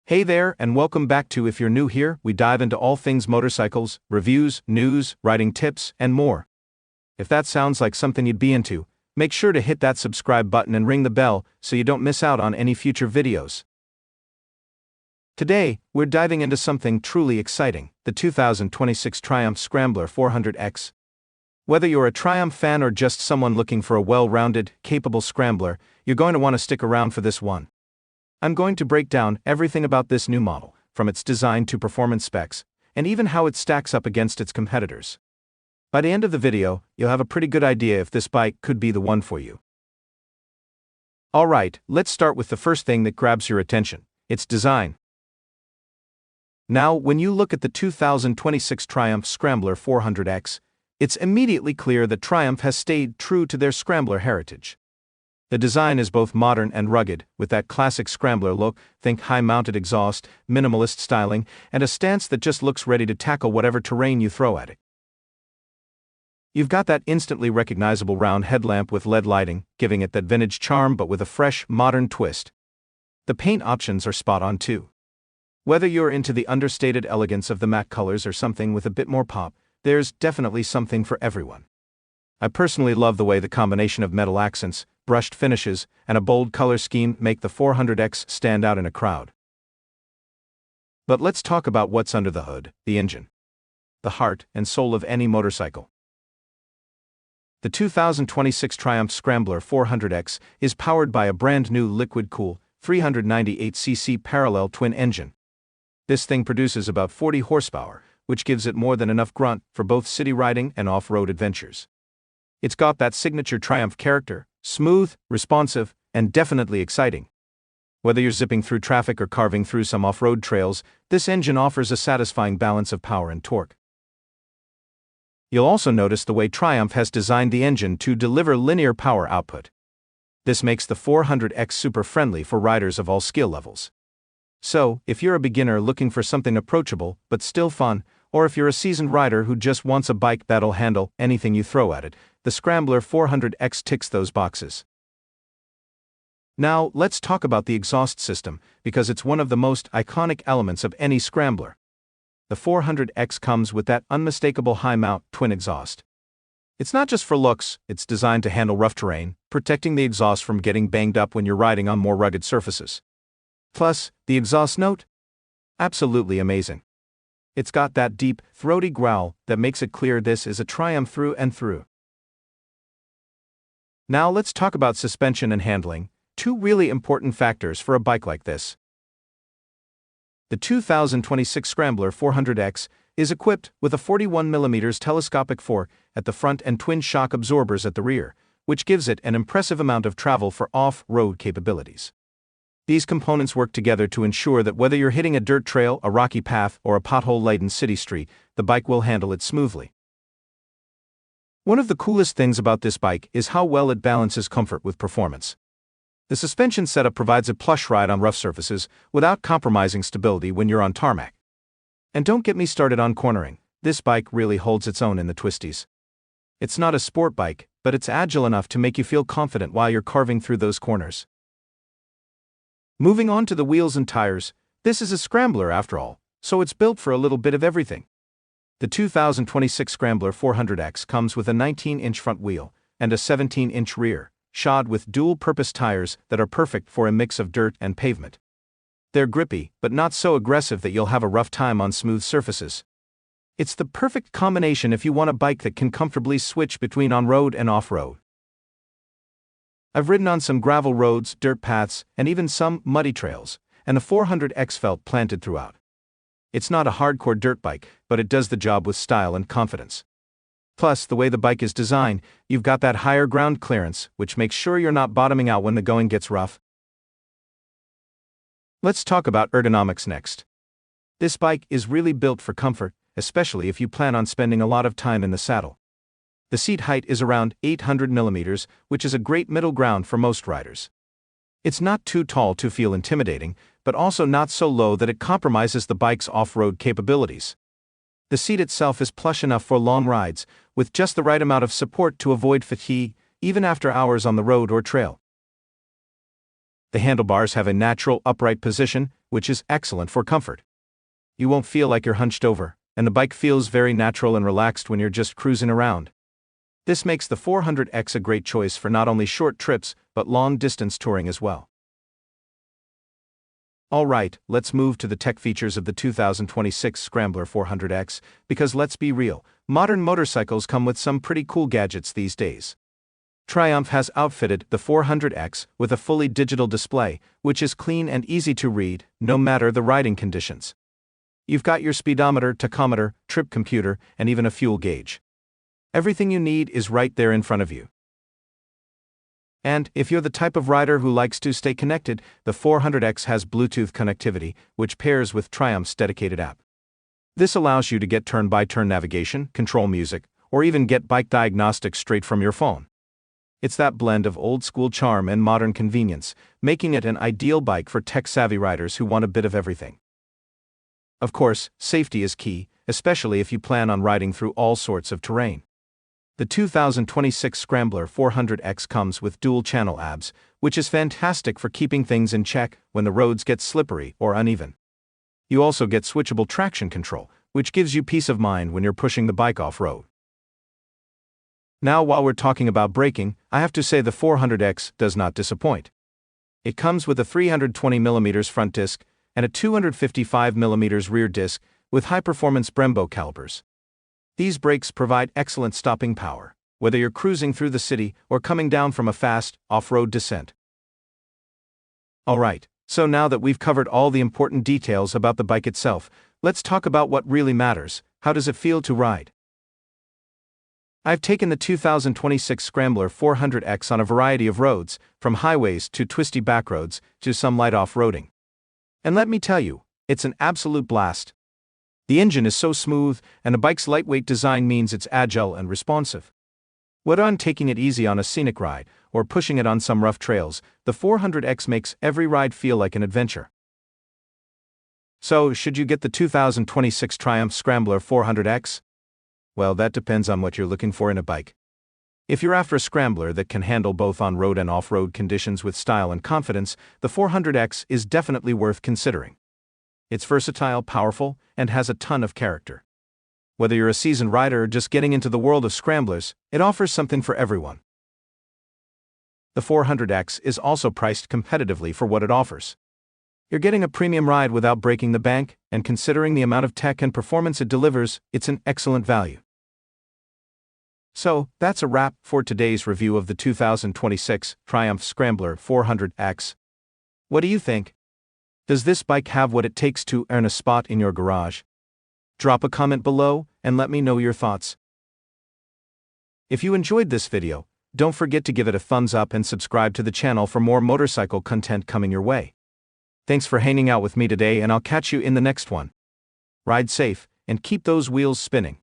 Hey there, and welcome back to If You're New Here, we dive into all things motorcycles, reviews, news, riding tips, and more. If that sounds like something you'd be into, make sure to hit that subscribe button and ring the bell so you don't miss out on any future videos. Today, we're diving into something truly exciting, the 2026 Triumph Scrambler 400X. Whether you're a Triumph fan or just someone looking for a well-rounded, capable scrambler, you're going to want to stick around for this one. I'm going to break down everything about this new model, from its design to performance specs, and even how it stacks up against its competitors. By the end of the video, you'll have a pretty good idea if this bike could be the one for you. Alright, let's start with the first thing that grabs your attention, its design. Now, when you look at the 2026 Triumph Scrambler 400X, it's immediately clear that Triumph has stayed true to their Scrambler heritage. The design is both modern and rugged, with that classic Scrambler look, think high-mounted exhaust, minimalist styling, and a stance that just looks ready to tackle whatever terrain you throw at it. You've got that instantly recognizable round headlamp with LED lighting, giving it that vintage charm but with a fresh, modern twist. The paint options are spot on too. Whether you're into the understated elegance of the matte colors or something with a bit more pop, there's definitely something for everyone. I personally love the way the combination of metal accents, brushed finishes, and a bold color scheme make the 400X stand out in a crowd. But let's talk about what's under the hood, the engine. The heart and soul of any motorcycle. The 2026 Triumph Scrambler 400X is powered by a brand new liquid-cooled 398cc parallel twin engine. This thing produces about 40 horsepower, which gives it more than enough grunt for both city riding and off-road adventures. It's got that signature Triumph character, smooth, responsive, and definitely exciting. Whether you're zipping through traffic or carving through some off-road trails, this engine offers a satisfying balance of power and torque. You'll also notice the way Triumph has designed the engine to deliver linear power output. This makes the 400X super friendly for riders of all skill levels. So, if you're a beginner looking for something approachable but still fun, or if you're a seasoned rider who just wants a bike that'll handle anything you throw at it, the Scrambler 400X ticks those boxes. Now, let's talk about the exhaust system, because it's one of the most iconic elements of any Scrambler. The 400X comes with that unmistakable high-mount twin exhaust. It's not just for looks, it's designed to handle rough terrain, protecting the exhaust from getting banged up when you're riding on more rugged surfaces. Plus, the exhaust note? Absolutely amazing. It's got that deep, throaty growl that makes it clear this is a Triumph through and through. Now let's talk about suspension and handling, two really important factors for a bike like this. The 2026 Scrambler 400X is equipped with a 41mm telescopic fork at the front and twin shock absorbers at the rear, which gives it an impressive amount of travel for off-road capabilities. These components work together to ensure that whether you're hitting a dirt trail, a rocky path, or a pothole-laden city street, the bike will handle it smoothly. One of the coolest things about this bike is how well it balances comfort with performance. The suspension setup provides a plush ride on rough surfaces without compromising stability when you're on tarmac. And don't get me started on cornering, this bike really holds its own in the twisties. It's not a sport bike, but it's agile enough to make you feel confident while you're carving through those corners. Moving on to the wheels and tires, this is a Scrambler after all, so it's built for a little bit of everything. The 2026 Scrambler 400X comes with a 19-inch front wheel and a 17-inch rear, shod with dual-purpose tires that are perfect for a mix of dirt and pavement. They're grippy, but not so aggressive that you'll have a rough time on smooth surfaces. It's the perfect combination if you want a bike that can comfortably switch between on-road and off-road. I've ridden on some gravel roads, dirt paths, and even some muddy trails, and the 400X felt planted throughout. It's not a hardcore dirt bike, but it does the job with style and confidence. Plus, the way the bike is designed, you've got that higher ground clearance, which makes sure you're not bottoming out when the going gets rough. Let's talk about ergonomics next. This bike is really built for comfort, especially if you plan on spending a lot of time in the saddle. The seat height is around 800mm, which is a great middle ground for most riders. It's not too tall to feel intimidating, but also not so low that it compromises the bike's off-road capabilities. The seat itself is plush enough for long rides, with just the right amount of support to avoid fatigue, even after hours on the road or trail. The handlebars have a natural upright position, which is excellent for comfort. You won't feel like you're hunched over, and the bike feels very natural and relaxed when you're just cruising around. This makes the 400X a great choice for not only short trips, but long-distance touring as well. Alright, let's move to the tech features of the 2026 Scrambler 400X, because let's be real, modern motorcycles come with some pretty cool gadgets these days. Triumph has outfitted the 400X with a fully digital display, which is clean and easy to read, no matter the riding conditions. You've got your speedometer, tachometer, trip computer, and even a fuel gauge. Everything you need is right there in front of you. And if you're the type of rider who likes to stay connected, the 400X has Bluetooth connectivity, which pairs with Triumph's dedicated app. This allows you to get turn-by-turn navigation, control music, or even get bike diagnostics straight from your phone. It's that blend of old-school charm and modern convenience, making it an ideal bike for tech-savvy riders who want a bit of everything. Of course, safety is key, especially if you plan on riding through all sorts of terrain. The 2026 Scrambler 400X comes with dual-channel ABS, which is fantastic for keeping things in check when the roads get slippery or uneven. You also get switchable traction control, which gives you peace of mind when you're pushing the bike off-road. Now, while we're talking about braking, I have to say the 400X does not disappoint. It comes with a 320mm front disc and a 255mm rear disc with high-performance Brembo calipers. These brakes provide excellent stopping power, whether you're cruising through the city or coming down from a fast, off-road descent. Alright, so now that we've covered all the important details about the bike itself, let's talk about what really matters. How does it feel to ride? I've taken the 2026 Scrambler 400X on a variety of roads, from highways to twisty backroads to some light off-roading. And let me tell you, it's an absolute blast. The engine is so smooth, and the bike's lightweight design means it's agile and responsive. Whether I'm taking it easy on a scenic ride or pushing it on some rough trails, the 400X makes every ride feel like an adventure. So, should you get the 2026 Triumph Scrambler 400X? Well, that depends on what you're looking for in a bike. If you're after a scrambler that can handle both on-road and off-road conditions with style and confidence, the 400X is definitely worth considering. It's versatile, powerful, and has a ton of character. Whether you're a seasoned rider or just getting into the world of scramblers, it offers something for everyone. The 400X is also priced competitively for what it offers. You're getting a premium ride without breaking the bank, and considering the amount of tech and performance it delivers, it's an excellent value. So, that's a wrap for today's review of the 2026 Triumph Scrambler 400X. What do you think? Does this bike have what it takes to earn a spot in your garage? Drop a comment below and let me know your thoughts. If you enjoyed this video, don't forget to give it a thumbs up and subscribe to the channel for more motorcycle content coming your way. Thanks for hanging out with me today, and I'll catch you in the next one. Ride safe and keep those wheels spinning.